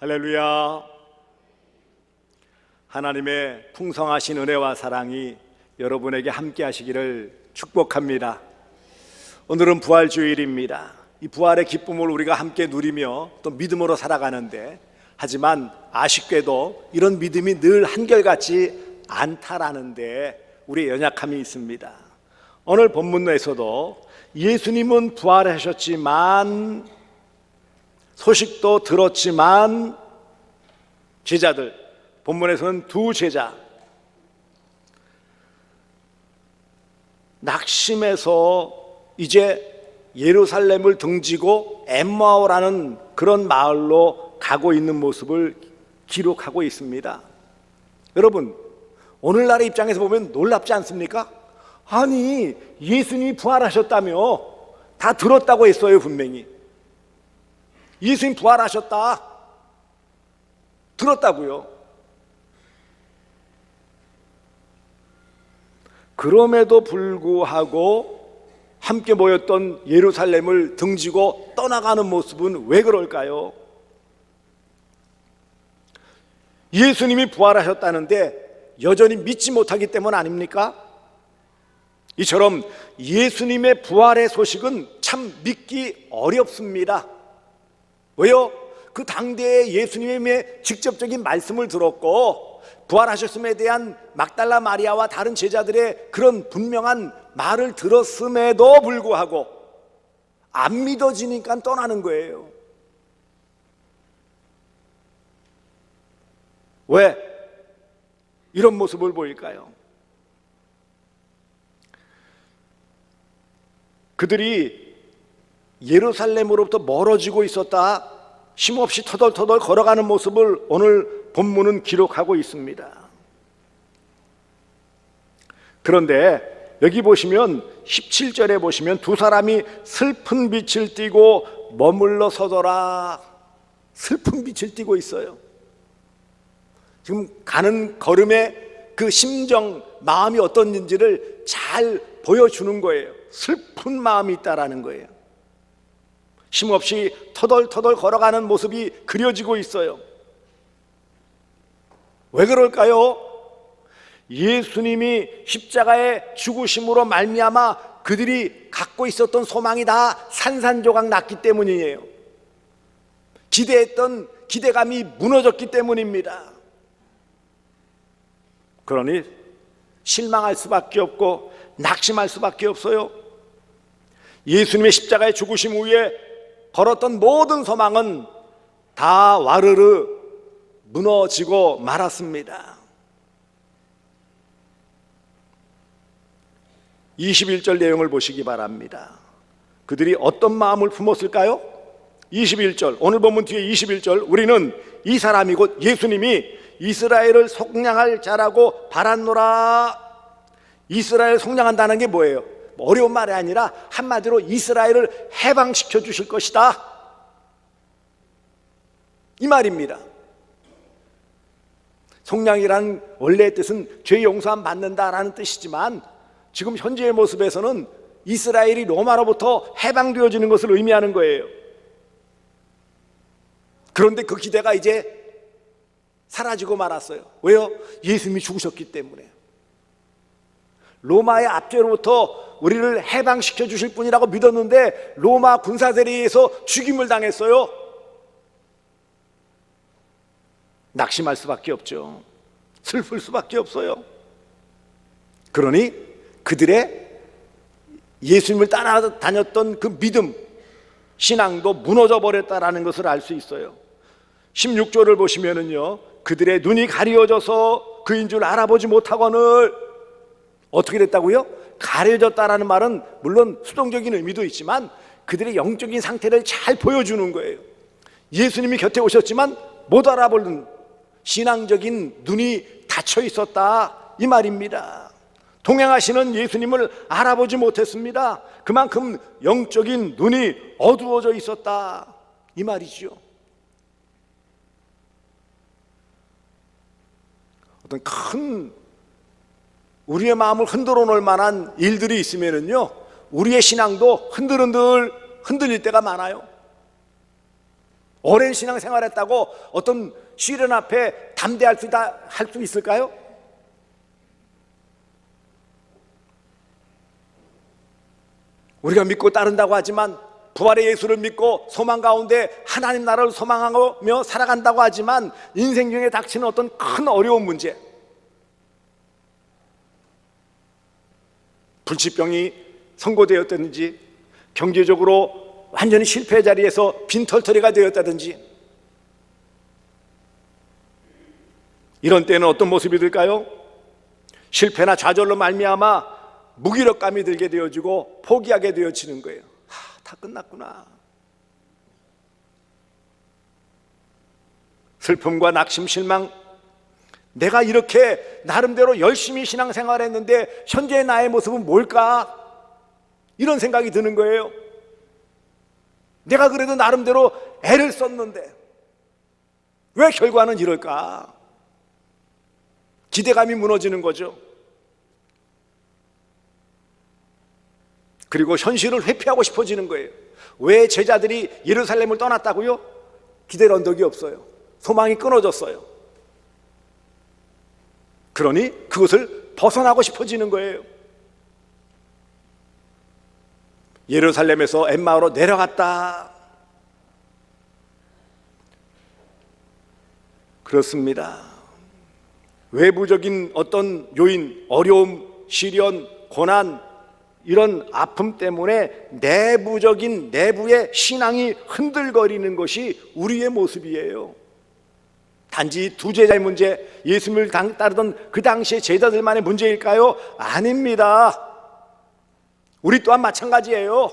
할렐루야. 하나님의 풍성하신 은혜와 사랑이 여러분에게 함께 하시기를 축복합니다. 오늘은 부활주일입니다. 이 부활의 기쁨을 우리가 함께 누리며 또 믿음으로 살아가는데, 하지만 아쉽게도 이런 믿음이 늘 한결같지 않다라는 데 우리의 연약함이 있습니다. 오늘 본문에서도 예수님은 부활하셨지만, 소식도 들었지만 제자들, 본문에서는 두 제자, 낙심해서 이제 예루살렘을 등지고 엠마오라는 그런 마을로 가고 있는 모습을 기록하고 있습니다. 여러분, 오늘날의 입장에서 보면 놀랍지 않습니까? 아니, 예수님이 부활하셨다며 다 들었다고 했어요. 분명히 예수님 부활하셨다 들었다고요. 그럼에도 불구하고 함께 모였던 예루살렘을 등지고 떠나가는 모습은 왜 그럴까요? 예수님이 부활하셨다는데 여전히 믿지 못하기 때문 아닙니까? 이처럼 예수님의 부활의 소식은 참 믿기 어렵습니다. 왜요? 그 당대에 예수님의 직접적인 말씀을 들었고 부활하셨음에 대한 막달라 마리아와 다른 제자들의 그런 분명한 말을 들었음에도 불구하고 안 믿어지니까 떠나는 거예요. 왜 이런 모습을 보일까요? 그들이 예루살렘으로부터 멀어지고 있었다, 쉼없이 터덜터덜 걸어가는 모습을 오늘 본문은 기록하고 있습니다. 그런데 여기 보시면 17절에 보시면 두 사람이 슬픈 빛을 띠고 머물러 서더라. 슬픈 빛을 띠고 있어요. 지금 가는 걸음의 그 심정, 마음이 어떤지를 잘 보여주는 거예요. 슬픈 마음이 있다라는 거예요. 쉼없이 터덜터덜 걸어가는 모습이 그려지고 있어요. 왜 그럴까요? 예수님이 십자가의 죽으심으로 말미암아 그들이 갖고 있었던 소망이 다 산산조각 났기 때문이에요. 기대했던 기대감이 무너졌기 때문입니다. 그러니 실망할 수밖에 없고 낙심할 수밖에 없어요. 예수님의 십자가의 죽으심 후에 걸었던 모든 소망은 다 와르르 무너지고 말았습니다. 21절 내용을 보시기 바랍니다. 그들이 어떤 마음을 품었을까요? 21절, 오늘 본문 뒤에 21절, 우리는 이 사람이 곧 예수님이 이스라엘을 속량할 자라고 바랐노라. 이스라엘을 속량한다는 게 뭐예요? 어려운 말이 아니라 한마디로 이스라엘을 해방시켜 주실 것이다, 이 말입니다. 속량이라는 원래의 뜻은 죄 용서함 받는다라는 뜻이지만, 지금 현재의 모습에서는 이스라엘이 로마로부터 해방되어지는 것을 의미하는 거예요. 그런데 그 기대가 이제 사라지고 말았어요. 왜요? 예수님이 죽으셨기 때문에. 로마의 압제로부터 우리를 해방시켜 주실 분이라고 믿었는데 로마 군사대리에 의해서 죽임을 당했어요. 낙심할 수밖에 없죠. 슬플 수밖에 없어요. 그러니 그들의 예수님을 따라다녔던 그 믿음, 신앙도 무너져 버렸다라는 것을 알 수 있어요. 16절을 보시면은요, 그들의 눈이 가려져서 그인 줄 알아보지 못하거늘. 어떻게 됐다고요? 가려졌다라는 말은 물론 수동적인 의미도 있지만 그들의 영적인 상태를 잘 보여주는 거예요. 예수님이 곁에 오셨지만 못 알아보는 신앙적인 눈이 닫혀 있었다, 이 말입니다. 동행하시는 예수님을 알아보지 못했습니다. 그만큼 영적인 눈이 어두워져 있었다, 이 말이죠. 어떤 큰 우리의 마음을 흔들어 놓을 만한 일들이 있으면은요, 우리의 신앙도 흔들흔들 흔들릴 때가 많아요. 오랜 신앙생활했다고 어떤 시련 앞에 담대할 수 있을까요? 우리가 믿고 따른다고 하지만, 부활의 예수를 믿고 소망 가운데 하나님 나라를 소망하며 살아간다고 하지만, 인생 중에 닥치는 어떤 큰 어려운 문제, 불치병이 선고되었다든지, 경제적으로 완전히 실패의 자리에서 빈털터리가 되었다든지, 이런 때는 어떤 모습이 될까요? 실패나 좌절로 말미암아 무기력감이 들게 되어지고 포기하게 되어지는 거예요. 다 끝났구나. 슬픔과 낙심, 실망, 내가 이렇게 나름대로 열심히 신앙생활했는데 현재의 나의 모습은 뭘까? 이런 생각이 드는 거예요. 내가 그래도 나름대로 애를 썼는데 왜 결과는 이럴까? 기대감이 무너지는 거죠. 그리고 현실을 회피하고 싶어지는 거예요. 왜 제자들이 예루살렘을 떠났다고요? 기댈 언덕이 없어요. 소망이 끊어졌어요. 그러니 그것을 벗어나고 싶어지는 거예요. 예루살렘에서 엠마오로 내려갔다. 그렇습니다. 외부적인 어떤 요인, 어려움, 시련, 고난, 이런 아픔 때문에 내부의 신앙이 흔들거리는 것이 우리의 모습이에요. 단지 두 제자의 문제, 예수님을 따르던 그 당시의 제자들만의 문제일까요? 아닙니다. 우리 또한 마찬가지예요.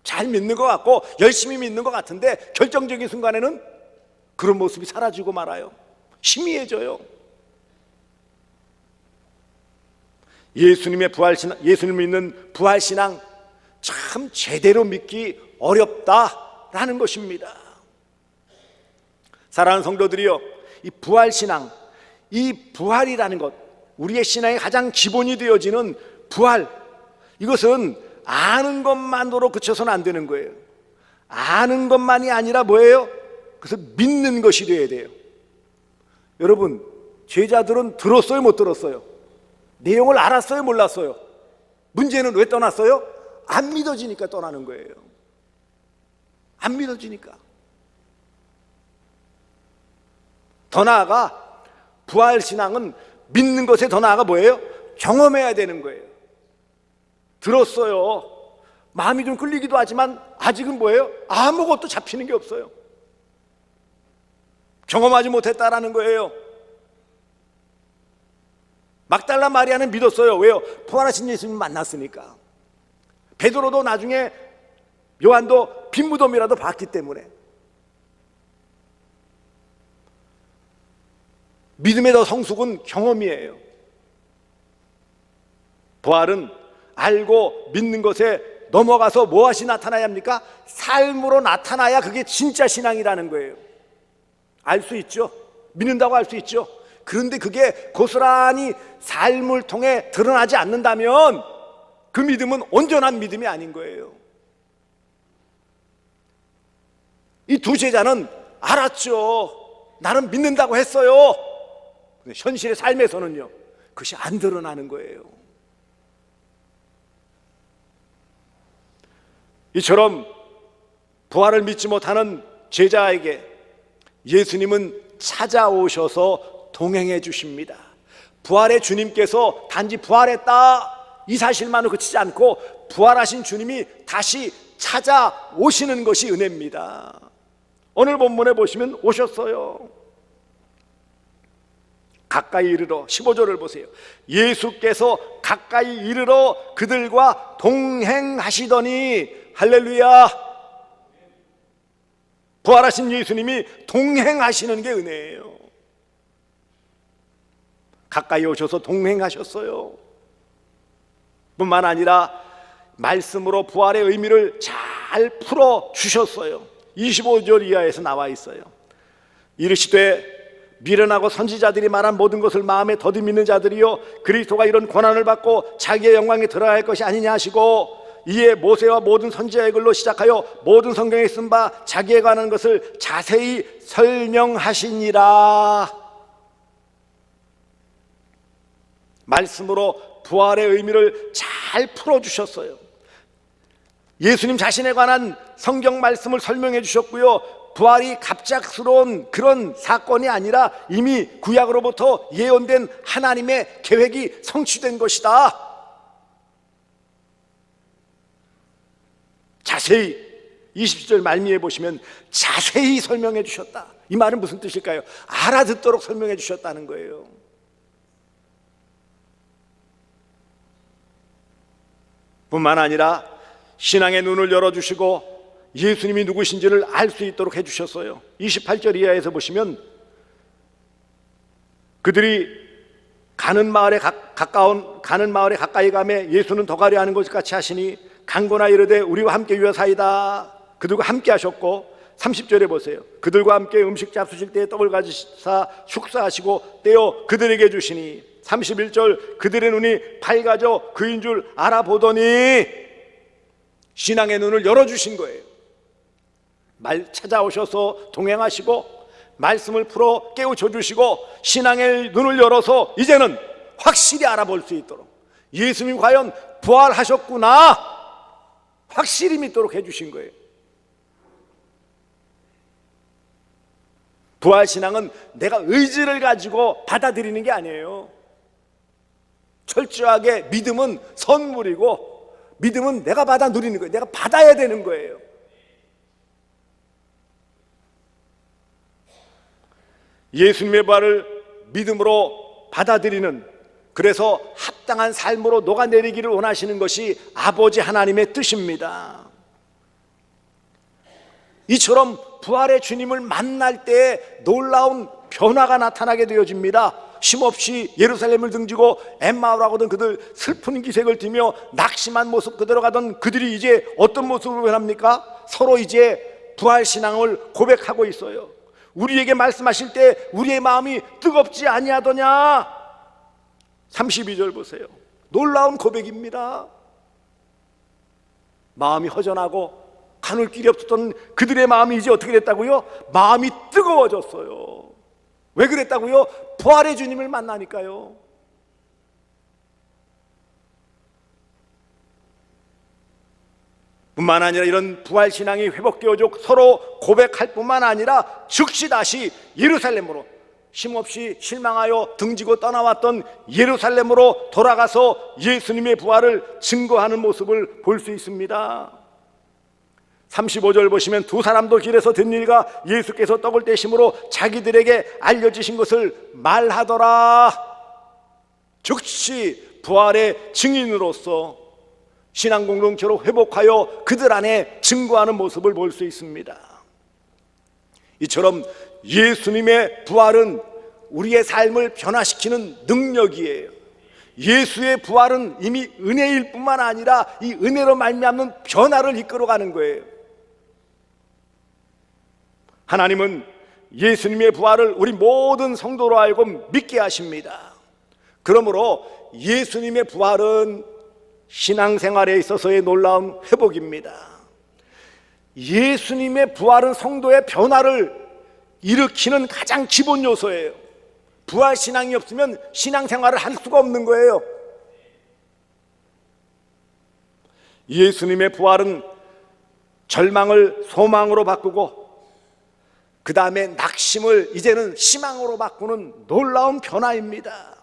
잘 믿는 것 같고 열심히 믿는 것 같은데 결정적인 순간에는 그런 모습이 사라지고 말아요. 희미해져요. 예수님의 부활신앙, 예수님을 믿는 부활신앙, 참 제대로 믿기 어렵다라는 것입니다. 사랑하는 성도들이요, 이 부활신앙, 이 부활이라는 것, 우리의 신앙의 가장 기본이 되어지는 부활, 이것은 아는 것만으로 그쳐서는 안 되는 거예요. 아는 것만이 아니라 뭐예요? 그래서 믿는 것이 되어야 돼요. 여러분, 제자들은 들었어요, 못 들었어요? 내용을 알았어요, 몰랐어요? 문제는 왜 떠났어요? 안 믿어지니까 떠나는 거예요. 안 믿어지니까. 더 나아가 부활신앙은 믿는 것에 더 나아가 뭐예요? 경험해야 되는 거예요. 들었어요. 마음이 좀 끌리기도 하지만 아직은 뭐예요? 아무것도 잡히는 게 없어요. 경험하지 못했다라는 거예요. 막달라 마리아는 믿었어요. 왜요? 부활하신 예수님 만났으니까. 베드로도 나중에, 요한도 빈 무덤이라도 봤기 때문에. 믿음의 더 성숙은 경험이에요. 부활은 알고 믿는 것에 넘어가서 무엇이 나타나야 합니까? 삶으로 나타나야 그게 진짜 신앙이라는 거예요. 알 수 있죠. 믿는다고 알 수 있죠. 그런데 그게 고스란히 삶을 통해 드러나지 않는다면 그 믿음은 온전한 믿음이 아닌 거예요. 이 두 제자는 알았죠. 나는 믿는다고 했어요. 근데 현실의 삶에서는요, 그것이 안 드러나는 거예요. 이처럼 부활을 믿지 못하는 제자에게 예수님은 찾아오셔서 동행해 주십니다. 부활의 주님께서 단지 부활했다 이 사실만으로 그치지 않고 부활하신 주님이 다시 찾아오시는 것이 은혜입니다. 오늘 본문에 보시면 오셨어요. 가까이 이르러, 15절을 보세요. 예수께서 가까이 이르러 그들과 동행하시더니, 할렐루야. 부활하신 예수님이 동행하시는 게 은혜예요. 가까이 오셔서 동행하셨어요. 뿐만 아니라 말씀으로 부활의 의미를 잘 풀어주셨어요. 25절 이하에서 나와 있어요. 이르시되 미련하고 선지자들이 말한 모든 것을 마음에 더디 믿는 자들이요, 그리스도가 이런 고난을 받고 자기의 영광에 들어갈 것이 아니냐 하시고, 이에 모세와 모든 선지자의 글로 시작하여 모든 성경에 쓴 바 자기에 관한 것을 자세히 설명하시니라. 말씀으로 부활의 의미를 잘 풀어주셨어요. 예수님 자신에 관한 성경 말씀을 설명해 주셨고요, 부활이 갑작스러운 그런 사건이 아니라 이미 구약으로부터 예언된 하나님의 계획이 성취된 것이다. 자세히 20절 말미에 보시면 자세히 설명해 주셨다. 이 말은 무슨 뜻일까요? 알아듣도록 설명해 주셨다는 거예요. 뿐만 아니라 신앙의 눈을 열어주시고 예수님이 누구신지를 알 수 있도록 해주셨어요. 28절 이하에서 보시면 그들이 가는 마을에 가까이 가매 예수는 더 가려 하는 것 같이 하시니 강고나 이르되 우리와 함께 유하사이다. 그들과 함께 하셨고 30절에 보세요. 그들과 함께 음식 잡수실 때에 떡을 가지사 축사하시고 떼어 그들에게 주시니 31절 그들의 눈이 밝아져 그인 줄 알아보더니 신앙의 눈을 열어주신 거예요. 말 찾아오셔서 동행하시고 말씀을 풀어 깨우쳐 주시고 신앙의 눈을 열어서 이제는 확실히 알아볼 수 있도록 예수님이 과연 부활하셨구나 확실히 믿도록 해주신 거예요. 부활신앙은 내가 의지를 가지고 받아들이는 게 아니에요. 철저하게 믿음은 선물이고 믿음은 내가 받아 누리는 거예요. 내가 받아야 되는 거예요. 예수님의 부활을 믿음으로 받아들이는, 그래서 합당한 삶으로 녹아내리기를 원하시는 것이 아버지 하나님의 뜻입니다. 이처럼 부활의 주님을 만날 때 놀라운 변화가 나타나게 되어집니다. 쉼없이 예루살렘을 등지고 엠마오로 하거든 그들 슬픈 기색을 띠며 낙심한 모습 그대로 가던 그들이 이제 어떤 모습으로 변합니까? 서로 이제 부활신앙을 고백하고 있어요. 우리에게 말씀하실 때 우리의 마음이 뜨겁지 아니하더냐? 32절 보세요. 놀라운 고백입니다. 마음이 허전하고 가눌 길이 없었던 그들의 마음이 이제 어떻게 됐다고요? 마음이 뜨거워졌어요. 왜 그랬다고요? 부활의 주님을 만나니까요. 뿐만 아니라 이런 부활신앙이 회복되어져 서로 고백할 뿐만 아니라 즉시 다시 예루살렘으로, 쉼없이 실망하여 등지고 떠나왔던 예루살렘으로 돌아가서 예수님의 부활을 증거하는 모습을 볼 수 있습니다. 35절 보시면 두 사람도 길에서 든 일과 예수께서 떡을 떼심으로 자기들에게 알려지신 것을 말하더라. 즉시 부활의 증인으로서 신앙 공동체로 회복하여 그들 안에 증거하는 모습을 볼 수 있습니다. 이처럼 예수님의 부활은 우리의 삶을 변화시키는 능력이에요. 예수의 부활은 이미 은혜일 뿐만 아니라 이 은혜로 말미암는 변화를 이끌어가는 거예요. 하나님은 예수님의 부활을 우리 모든 성도로 하여금 믿게 하십니다. 그러므로 예수님의 부활은 신앙생활에 있어서의 놀라운 회복입니다. 예수님의 부활은 성도의 변화를 일으키는 가장 기본 요소예요. 부활신앙이 없으면 신앙생활을 할 수가 없는 거예요. 예수님의 부활은 절망을 소망으로 바꾸고 그 다음에 낙심을 이제는 희망으로 바꾸는 놀라운 변화입니다.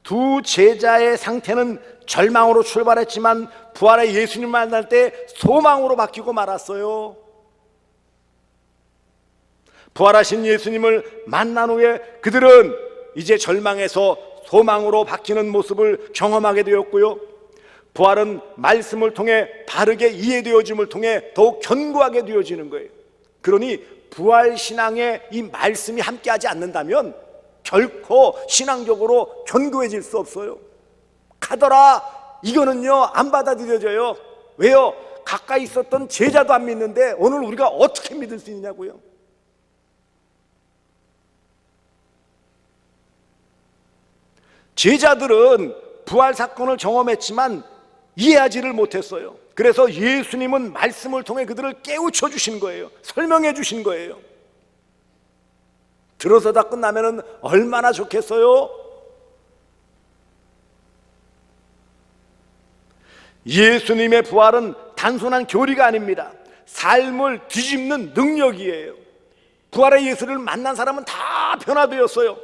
두 제자의 상태는 절망으로 출발했지만 부활의 예수님 만날 때 소망으로 바뀌고 말았어요. 부활하신 예수님을 만난 후에 그들은 이제 절망에서 소망으로 바뀌는 모습을 경험하게 되었고요, 부활은 말씀을 통해 바르게 이해되어짐을 통해 더욱 견고하게 되어지는 거예요. 그러니 부활신앙에 이 말씀이 함께하지 않는다면 결코 신앙적으로 견고해질 수 없어요. 가더라 이거는요 안 받아들여져요. 왜요? 가까이 있었던 제자도 안 믿는데 오늘 우리가 어떻게 믿을 수 있냐고요. 제자들은 부활 사건을 경험했지만 이해하지를 못했어요. 그래서 예수님은 말씀을 통해 그들을 깨우쳐 주신 거예요. 설명해 주신 거예요. 들어서 다 끝나면 얼마나 좋겠어요? 예수님의 부활은 단순한 교리가 아닙니다. 삶을 뒤집는 능력이에요. 부활의 예수를 만난 사람은 다 변화되었어요.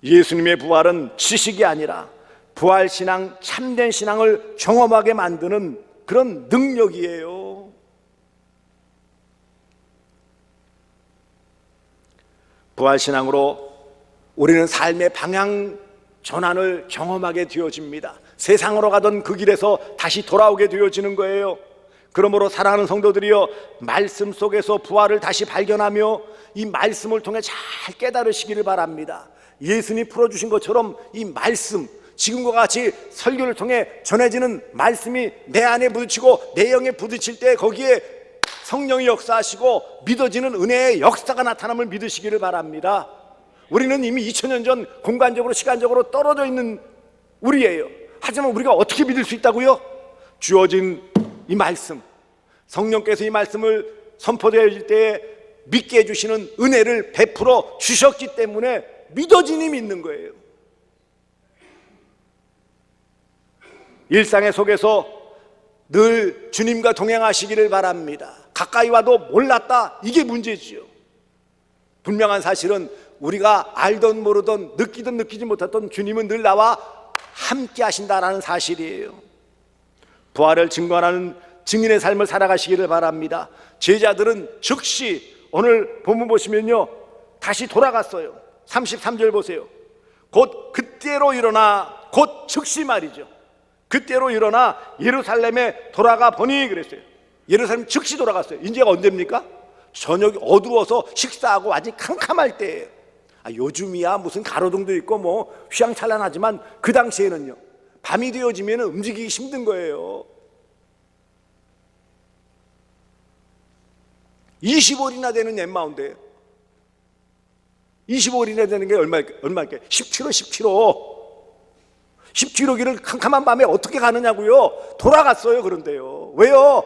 예수님의 부활은 지식이 아니라 부활신앙, 참된 신앙을 경험하게 만드는 그런 능력이에요. 부활신앙으로 우리는 삶의 방향 전환을 경험하게 되어집니다. 세상으로 가던 그 길에서 다시 돌아오게 되어지는 거예요. 그러므로 사랑하는 성도들이여, 말씀 속에서 부활을 다시 발견하며 이 말씀을 통해 잘 깨달으시기를 바랍니다. 예수님이 풀어주신 것처럼 이 말씀, 지금과 같이 설교를 통해 전해지는 말씀이 내 안에 부딪히고 내 영에 부딪힐 때 거기에 성령이 역사하시고 믿어지는 은혜의 역사가 나타남을 믿으시기를 바랍니다. 우리는 이미 2000년 전 공간적으로 시간적으로 떨어져 있는 우리예요. 하지만 우리가 어떻게 믿을 수 있다고요? 주어진 이 말씀, 성령께서 이 말씀을 선포되어질 때에 믿게 해주시는 은혜를 베풀어 주셨기 때문에 믿어지니 믿는 거예요. 일상의 속에서 늘 주님과 동행하시기를 바랍니다. 가까이 와도 몰랐다, 이게 문제지요. 분명한 사실은 우리가 알던 모르던 느끼든 느끼지 못했던 주님은 늘 나와 함께 하신다라는 사실이에요. 부활을 증거하는 증인의 삶을 살아가시기를 바랍니다. 제자들은 즉시 오늘 본문 보시면요, 다시 돌아갔어요. 33절 보세요. 곧 그때로 일어나, 곧 즉시 말이죠. 그때로 일어나 예루살렘에 돌아가 보니 그랬어요. 예루살렘 즉시 돌아갔어요. 이제가 언제입니까? 저녁이 어두워서 식사하고 아직 캄캄할 때예요. 요즘이야 무슨 가로등도 있고 뭐 휘황찬란하지만 그 당시에는요, 밤이 되어지면 움직이기 힘든 거예요. 25일이나 되는 엠마오인데요. 25일이나 되는 게 얼마일까요? 10km. 10km 길을 캄캄한 밤에 어떻게 가느냐고요? 돌아갔어요. 그런데요, 왜요?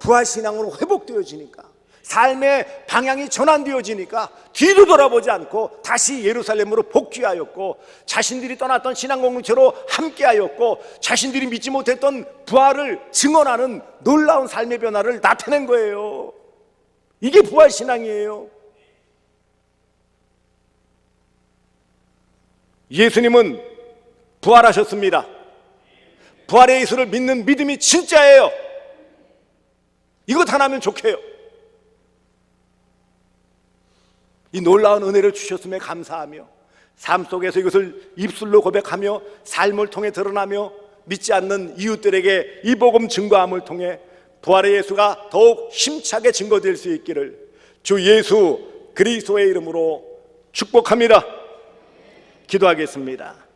부활신앙으로 회복되어지니까, 삶의 방향이 전환되어지니까 뒤로 돌아보지 않고 다시 예루살렘으로 복귀하였고, 자신들이 떠났던 신앙 공동체로 함께하였고, 자신들이 믿지 못했던 부활을 증언하는 놀라운 삶의 변화를 나타낸 거예요. 이게 부활신앙이에요. 예수님은 부활하셨습니다. 부활의 예수를 믿는 믿음이 진짜예요. 이것 하나면 좋게요. 이 놀라운 은혜를 주셨음에 감사하며 삶 속에서 이것을 입술로 고백하며 삶을 통해 드러나며 믿지 않는 이웃들에게 이 복음 증거함을 통해 부활의 예수가 더욱 힘차게 증거될 수 있기를 주 예수 그리스도의 이름으로 축복합니다. 기도하겠습니다.